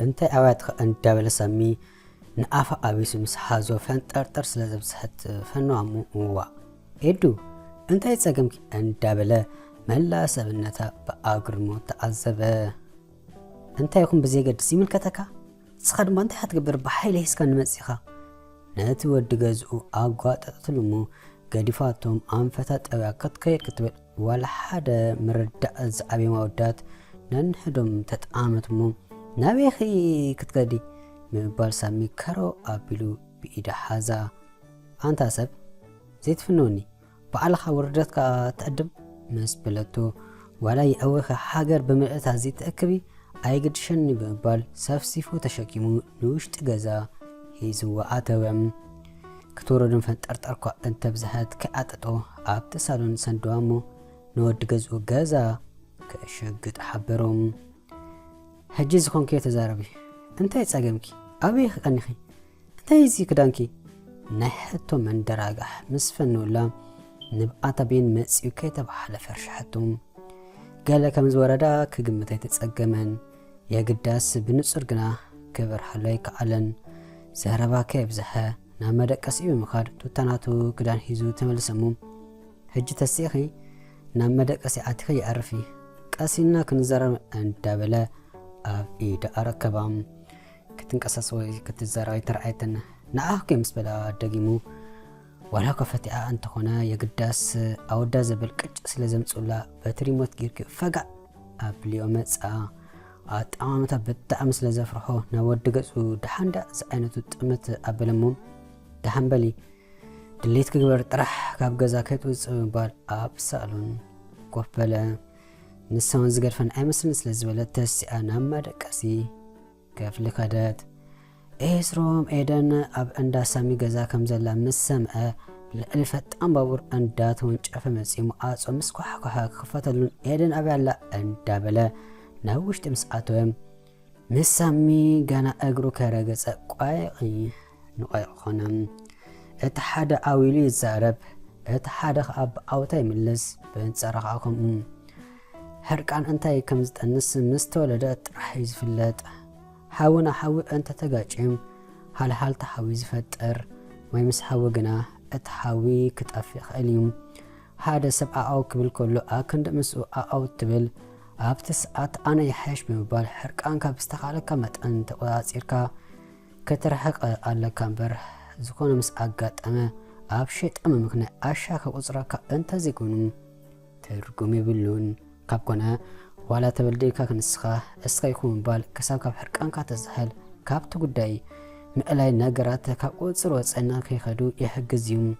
انت اوات اندابل سمي نعفا ابيس مسحازو فنطرطر ስለዘብሰት ፈኗሙ ዋ ኤዱ እንታይ ጸገምኪ እንዳበለ መላ ሰብነታ በአግርሞ ተዓዘበ እንታይ ይኹን በዘገድስ ይምልከተካ ጽኸድማ እንታይ ሓትገብር በኃይለ ሂስካን መጽኻ ነቲ ወዲ ገዝኡ አጓጣጥልሙ ገዲፋቶም አንፈታ ጠብያ ከተከይድ ክትብል ወላ ሓደ ምርዳእ ዝዓበ ማውዳት ነንሕዶም ተጣመትሙ ናበኺ ክትገዲ ምባል ሳሚ ከሮ አቢሉ በኢዳ ሓዛ አንታ ሰብ ዘይትፍኖኒ በዓልኻ ውርደትካ ተዕድም መስበለቶ ወላ ይአወኸ ሃገር በመልእታ ዘይትእክቢ አይግድሸኒ በባል ሰፍሲፉ ተሸኪሙ ንውሽጥ ገዛ ሂዝዋ አተወም ክትወረድን ፈንጠርጠርኳ እንተ ብዝሃት ከአጥጦ ኣብቲ ሳሎን ሰንደዋሞ ንወዲ ገዝኡ ገዛ ከሸግጥ ሓበሮም ሕጂ ዝኾንከ ተዛረቢ እንታይ ጸገምኪ أبي خنخي أنتي زي كدانكي نحتو من دراجح مسفن ولا نبقى تبين مسيو كيتب على فرش حتوم قال لك مزوردا كجمتي تتسجمن يا قداس بنصر جنا كبر حلايك علن زهربا كيف زها نعمل كسيو مخار توتناتو كدان هيزو تملسموم هجي تسيخي نعمل كسي عتخي عرفي كاسينا كنزر أندبلا أبيد أركبام كتنقصص ወይ ክትዘራይ ተርአይተን ንኣህ ከምስበላ ደጊሙ ወላ ከፈቲኣ አንተ ሆነ የግዳስ አወዳ ዘበል ቅጭ ስለዘምጹላ በትሪሞት ጊርክ ፈጋ አብሊዮ መጻ አጣማመታ በጣም ስለዘፍርሖ ናወድ ገጹ ደሓንዳ ዝዓይነቱ ጥመት አበለሞም ደሓንበሊ ድሌት ክግበር ጥራሕ ካብ ገዛ ከይትውጽእ ምባል ኣብ ሳሎን ኮፈለ ንሰውን ዝገድፈን አይመስልን ስለዝበለ ተሲኣ ናብ ማደቀሲ كيف لكادات إسروم إيدن أب أندا سامي جزا كم زلا مسمع الألفت أمبور أندات ونشاف مسيم آس ومسكو حكها خفتلون إيدن أبي على أندا بلا نوش تمسعتهم مسامي جانا أجرو كرجس قاي نقاي خنم اتحاد أويلي زارب اتحاد أب أوتاي ملز بنصرخكم هركان أنتي كم زت النس مستولدات راح يزفلت حاونا حاول أنت تجاجم هل تحاوي زفتر ما يمسحوا جنا اتحاوي كتأفق اليوم هذا سبعة أو قبل كله أكند مسؤول أو تبل أبتسأت أنا يحش بمبال حرك أنك بستخالك كمت أنت وأصيرك كترحق على كامبر زكون مسأجت أما أبشيت أما مكنا أشاك وأزرك أنت زكون ترجمي بلون كابكنا ولا تبلديك كنسخة اسخيكم بال كساب كاب حركان كاتزحل كاب تقداي مقلاي ناقرات كاب قوصر وصعنا كيخدو يحجزيوم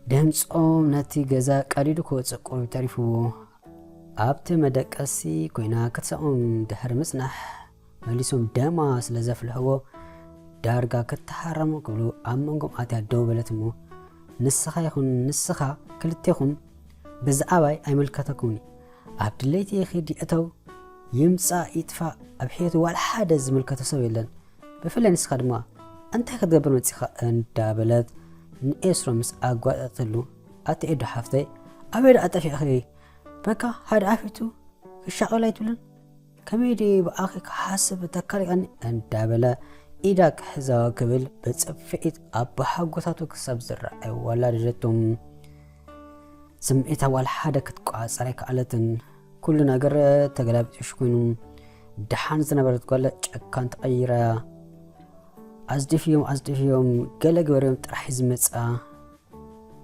دمصوم نتي غزا قريدو كوصقو تعرفو ابت مدقسي كوينا كتسوم دحر مسنح مليسوم دما سلازفلحو دارغا كتحرمو كلو امنكم اتي دوبلتمو نسخه يخون نسخه كلتيخم بزعباي ايملكتكوني عبدالليتي يخيدي أتو يمسا يدفع أبحيث ولا حدا زملكة تسوي لن بفلا نسخة ما أنت كتقبل متسخة أنت بلد نأسر مس أقوى أطلو أتي إدو حفتي أبدا أتفي أخي بكا هذا عفتو الشغلة يتولن كميدي بأخي حاسب تكالي أنت بلد إيداك حزا قبل بتصفئت أبا حقوتاتو كساب زرع ولا رجتهم سمعتها ولا حدا كتقعد عليك علتن كل ناقر تقلب تشكونو دحان زنبرت قال كانت أيرا أزدي في يوم قال قبريم ترحيز متسا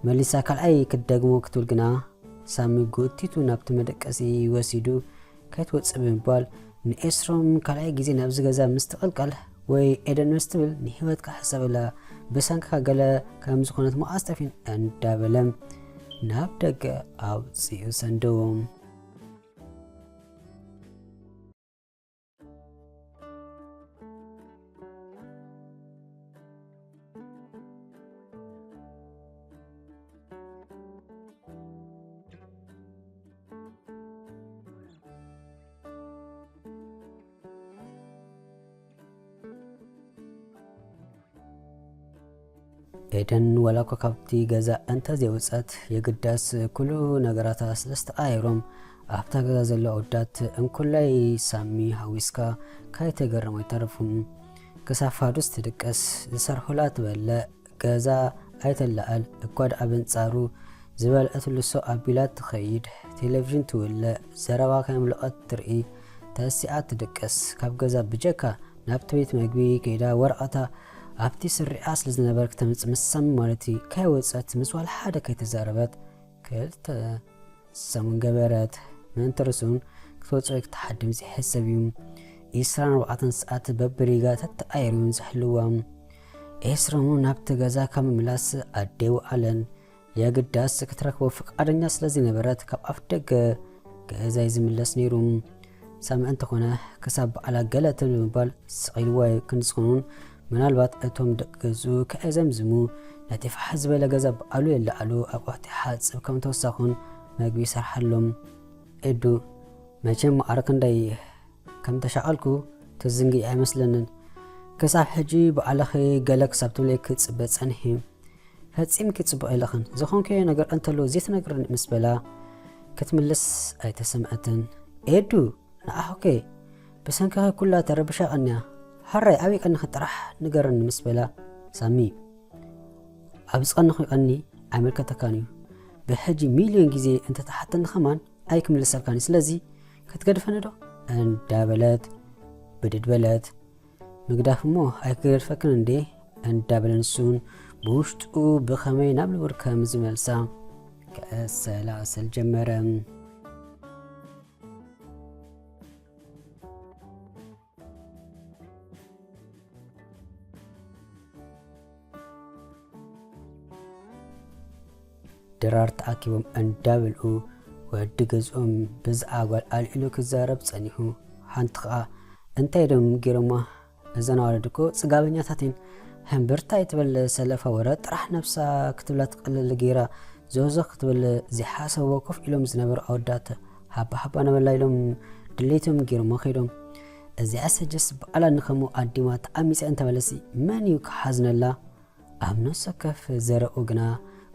مليسا كال أي كدقمو كتولقنا سامي قوتيتو نابت مدكسي وسيدو كيت واتساب مبال نأسرم كال أي جيزي نابز غزا مستقل قال وي إيدن مستقل نهيوات كحساب الله بسانك قال كامزخونات مؤستفين أندا بلم نابدك أو سيو سندوم ኤደን ወላ ኮካብቲ ገዛ እንተ ዘውጻት የግዳስ ኩሉ ነገራታ ስለስተአይሮም ኣብታ ገዛ ዘሎ ኣወዳት እንኩላይ ሳሚ ሃዊስካ ካይተገረሙ ይተርፉም ክሳፋዱስ ትድቀስ ዝሰርሑላ ትበለ ገዛ ኣይተላኣል እኳድ ኣብ ኣንጻሩ ዝበልዐትሉ ሰው ኣቢላት ትኸይድ ቴሌቪዥን ትውለ ዘረባ ከይምልቐት ትርኢ ተሲኣ ትድቀስ ካብ ገዛ ብጀካ ናብቲ ቤት መግቢ ከይዳ ወረቐታ ኣብቲ ስሪዓ ስለ ዝነበረ ከተምፅእ ምስ ሳሚ ማለት ካይወፀት ምስ ዋላ ሓደ ከይተዛረበት ክልተ ሰሙን ገበረት መንተርሱን ክትወፅኦ ክትሓድም ዝሕሰብ እዩ 24 ሰዓት በብሪጋ ተተኣይሩን ዝሕልዋም ኤስረሙ ናብቲ ገዛ ካብ ምላስ ኣዴው ኣለን የግዳስ ክትረክቦ ፍቃደኛ ስለዚ ነበረት ካብ ኣፍ ደገ ገዛይ ዝምለስ ነይሩ ሳሚ እንተኾነ ክሳብ በዓላ ገለተ ብምባል ስቂልዋይ ክንፅኑን ምናልባት እቶም ደቂ ገዙ ከእዘምዝሙ ነቲ ፋሕ ዝበለ ገዛ በዓሉ የለዓሉ ኣቆሕቲ ሓፅብ ከም ተወሳኹን መግቢ ይሰርሓሎም ኤዱ መቼም ማዕረክ እንዳይ ከም ተሻቀልኩ ትዝንግይ ኣይመስለንን ክሳብ ሕጂ በዓለኸ ገለ ክሳብ ትብለይ ክፅበ ፀንሒ ፈፂም ክፅበ ኢለኽን ዝኾንከዮ ነገር እንተሎ ዜት ነገር ምስ በላ ክትምልስ ኣይተሰምዐትን ኤዱ ንኣኸ ብሰንከኸ ኩላ ተረብሻ ቀንያ ሃራይ ኣበይ ቀኒ ክጥራሕ ንገረኒ ምስ በላ ሳሚ ኣብ ዝቐንኹ ቀኒ ኣይመልከተካን እዩ ብሕጂ ሚልዮን ግዜ እንተተሓተኒ ኸማን ኣይክምልሰልካኒ ስለዚ ክትገድፈኒ ዶ እንዳበለት ብድድበለት ምግዳፍ እሞ ኣይክገድፈክን እንዴ እንዳበለንሱን ብውሽጡ ብኸመይ ናብ ልቡር ከም ዝመልሳ ከሰላሰል ጀመረ ድራር ተኣኪቦም እንዳብልኡ ወዲ ገዝኦም ብዝኣጓል ኣልዒሉ ክዛረብ ፀኒሑ ሓንቲ ከዓ እንታይ ደም ጌሮማ እዘን ኣዋለድኮ ፅጋበኛታትን ሕምብርታይ ትበለ ሰለፋ ወረ ጥራሕ ነብሳ ክትብላ ትቀልል ጌራ ዘወዘኽ ክትበለ ዘይሓሰብዎ ኮፍ ኢሎም ዝነበሩ ኣወዳት ሃባ ሃባ ነበላ ኢሎም ድሌቶም ጌሮማ ኸይዶም እዚኣ ሰጀስ በዓላ ንኸሙ ኣዲማ ተኣሚፀ እንተበለሲ መን እዩ ክሓዝነላ ኣብ ነፍሰ ከፍ ዘረኡ ግና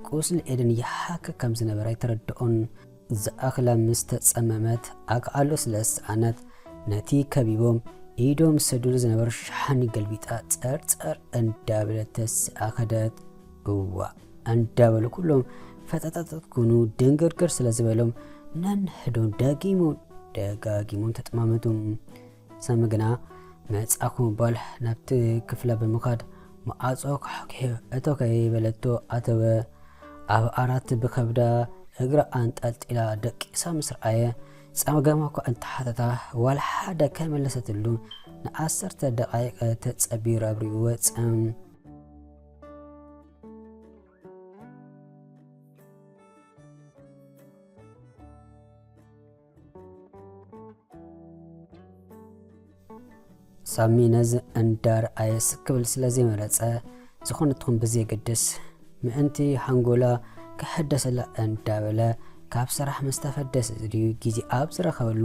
ቁስል ኤደን ይሓክክ ከም ዝነበረ ይተረድኦን ዝኣኽላ ምስ ተፀመመት ኣክኣሎ ስለዝሰኣነት ነቲ ከቢቦም ኢዶም ሰዱሉ ዝነበሩ ሸሓኒ ገልቢጣ ፀርፀር እንዳብለት ተስኣኸደት እዋ እንዳበሉ ኩሎም ፈጣጣጣት ኩኑ ድንግርግር ስለ ዝበሎም ነንሕዶም ደጋጊሞም ተጥማመቱ ሳሚ ግና መጻኹ ምባል ናብቲ ክፍላ ብምኻድ መዓጾ ካሕኪሑ እቶ ከይበለቶ ኣተወ ኣብ ዓራት ብከብዳ እግራ አንጠልጢላ ደቂሳ ምስ ረኣየ ፀገማ እኳ እንተሓተታ ዋላ ሓደ ከመለሰትሉ ንዓሰርተ ደቃይቀ ተፀቢሩ ኣብሪኡ ወፅም ሳሚ ነዚ እንዳርኣየ ስክብል ስለዘይመረፀ ዝኾነትኩም ብዘይገድስ ምእንቲ ሓንጎላ ክሕደሰላ እንዳበለ ካብ ስራሕ መስተፈደስ ድዩ ግዜ ኣብ ዝረኸበሉ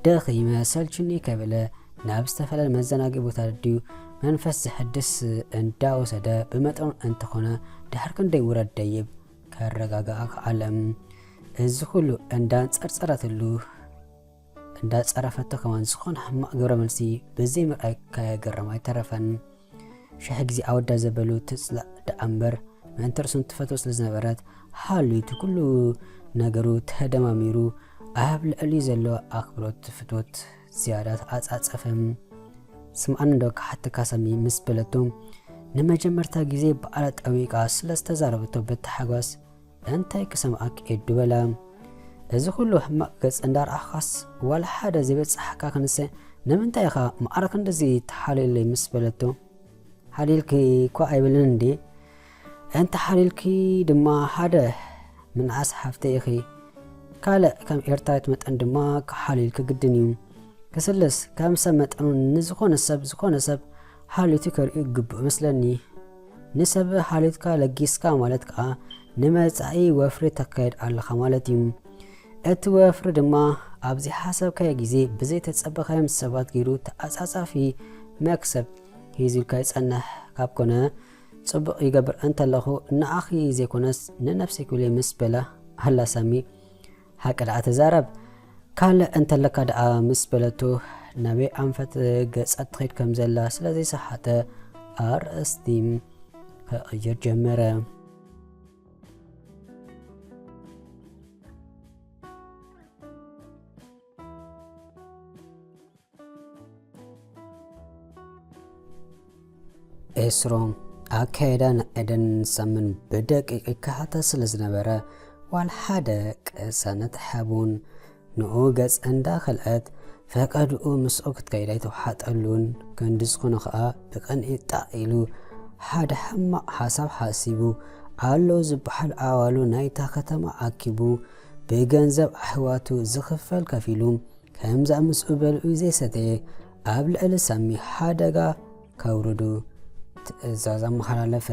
ደኺመ ሰልችኒ ከበለ ናብ ዝተፈላለዩ መዘናግዒ ቦታ ድዩ መንፈስ ዝሕድስ እንዳወሰደ ብመጠኑ እንተኾነ ድሕር ክንደይ ውረድ ደይብ ከረጋግኣ ከዓለም እዚ ኩሉ እንዳንፀርፀረትሉ እንዳፀረፈቶ ከማን ዝኾነ ሕማቕ ግብረ መልሲ ብዘይ ምርኣይ ከገረማ ኣይተረፈን ሸሕ ግዜ ኣወዳ ዘበሉ ትፅላእ ደኣምበር መንተርሱን ትፈቶ ስለ ዝነበረት ሃልዩቱ ኩሉ ነገሩ ተደማሚሩ ኣብ ልዕሊ ዘሎ ኣክብሮት ፍቶት ዝያዳት ኣጻጸፈም ስምዓን ዶ ካሕቲ ካሳሚ ምስ በለቶም ንመጀመርታ ግዜ በዓላ ጠዊቃ ስለ ዝተዛረበቶ ብተሓጓስ እንታይ ክሰምዓክ ኤዱ በላ እዚ ኩሉ ሕማቕ ገጽ እንዳርኣኻስ ዋላ ሓደ ዘይበፅሓካ ክንሰ ንምንታይ ኢኻ ማዕረክ እንደዚ ተሓሊለይ ምስ በለቶ ሓሊልኪ እኳ ኣይብልን እንዴ እንተ ሓሊልኪ ድማ ሓደ ምንዓስ ሓፍተይ ኢኺ ካልእ ከም ኤርትራዊት መጠን ድማ ክሓሊልኪ ግድን እዩ ክስልስ ከም ሰብ መጠኑ ንዝኾነ ሰብ ሓሊቱ ከርእዩ ግቡእ መስለኒ ንሰብ ሓሊትካ ለጊስካ ማለት ከዓ ንመጻኢ ወፍሪ ተካይድ ኣለኻ ማለት እዩ እቲ ወፍሪ ድማ ኣብዚ ሓሰብካዮ ግዜ ብዘይ ተፀበኻዮም ሰባት ገይሩ ተኣጻጻፊ መክሰብ ሂዙልካ ይጸንሕ ካብ ኮነ ጽቡቕ ይገብር እንተለኹ ንኣኺ ዘይኮነስ ንነፍሲ ክብለ ምስ በላ ሃላ ሳሚ ሓቀልዓ ተዛረብ ካልእ እንተለካ ደኣ ምስ በለቱ ናበይ ኣንፈት ገጻት ትኸይድ ከም ዘላ ስለዘይሰሓተ ኣርእስቲ ከቕይር ጀመረ። ኤስሮ ኣካይዳ ንኤደን ሰምን ብደቂቕ ይከሓተት ስለ ዝነበረ ዋል ሓደ ቅሳነት ሓቡን ንኡ ገጽ እንዳኸልአት ፈቀድኡ ምስኡ ክትከይዳ ይተዋሓጠሉን ክንዲ ዝኾነ ከዓ ብቕንኢ ጣቕ ኢሉ ሓደ ሕማቕ ሓሳብ ሓሲቡ ኣሎ ዝበሃል ኣዋሉ ናይታ ከተማ ኣኪቡ ብገንዘብ ኣሕዋቱ ዝኽፈል ከፊሉ ከምዛ ምስኡ በልዑ ዘይሰተየ ኣብ ልዕሊ ሰሚ ሓደጋ ከውርዱ ትእዛዝ ኣመሓላለፈ።